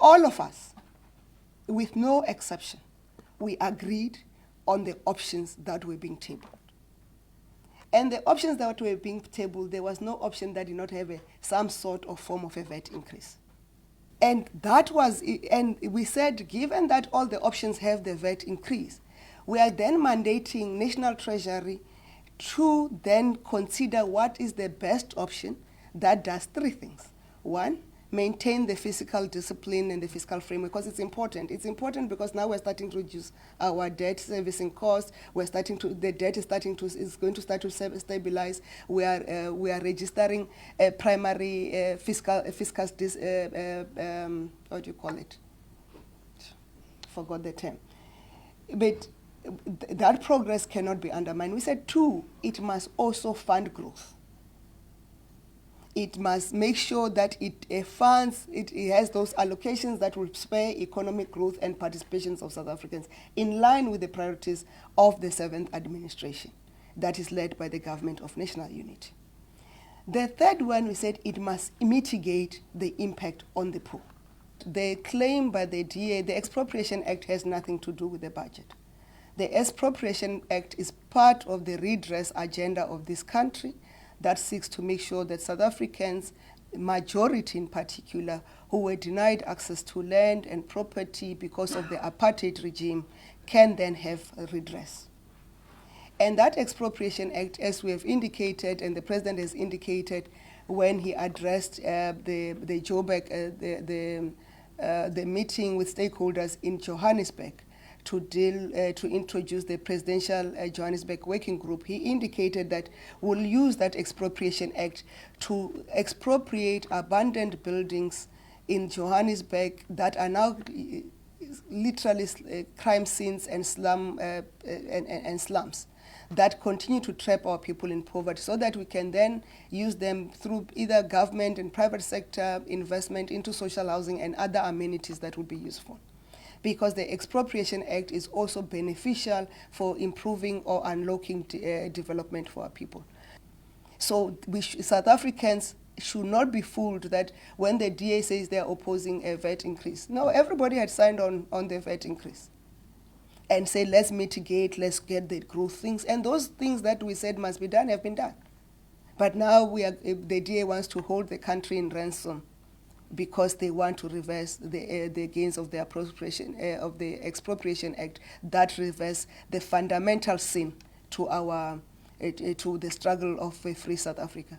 all of us, with no exception, we agreed on the options that were being tabled. And the options that were being tabled, there was no option that did not have some sort of form of a VAT increase. And that was, and we said, given that all the options have the VAT increase, we are then mandating National Treasury to then consider what is the best option that does three things. One, maintain the fiscal discipline and the fiscal framework, because it's important. It's important because now we're starting to reduce our debt servicing costs. The debt is going to start to stabilize. We are registering a primary fiscal what do you call it? Forgot the term. But that progress cannot be undermined. We said, two, it must also fund growth. It must make sure that it has those allocations that will spur economic growth and participations of South Africans in line with the priorities of the 7th administration that is led by the Government of National Unity. The third one, we said it must mitigate the impact on the poor. The claim by the DA, the Expropriation Act, has nothing to do with the budget. The Expropriation Act is part of the redress agenda of this country that seeks to make sure that South Africans, majority in particular, who were denied access to land and property because of the apartheid regime, can then have a redress. And that Expropriation Act, as we have indicated, and the President has indicated when he addressed the meeting with stakeholders in Johannesburg, to introduce the Presidential Johannesburg Working Group, he indicated that we'll use that Expropriation Act to expropriate abandoned buildings in Johannesburg that are now literally crime scenes and slums that continue to trap our people in poverty, so that we can then use them through either government and private sector investment into social housing and other amenities that would be useful. Because the Expropriation Act is also beneficial for improving or unlocking development for our people. So South Africans should not be fooled that when the DA says they're opposing a VAT increase. No, everybody had signed on the VAT increase and say, let's mitigate, let's get the growth things. And those things that we said must be done have been done. But now the DA wants to hold the country in ransom because they want to reverse the gains of the Expropriation Act that reverse the fundamental sin to the struggle of a free South Africa.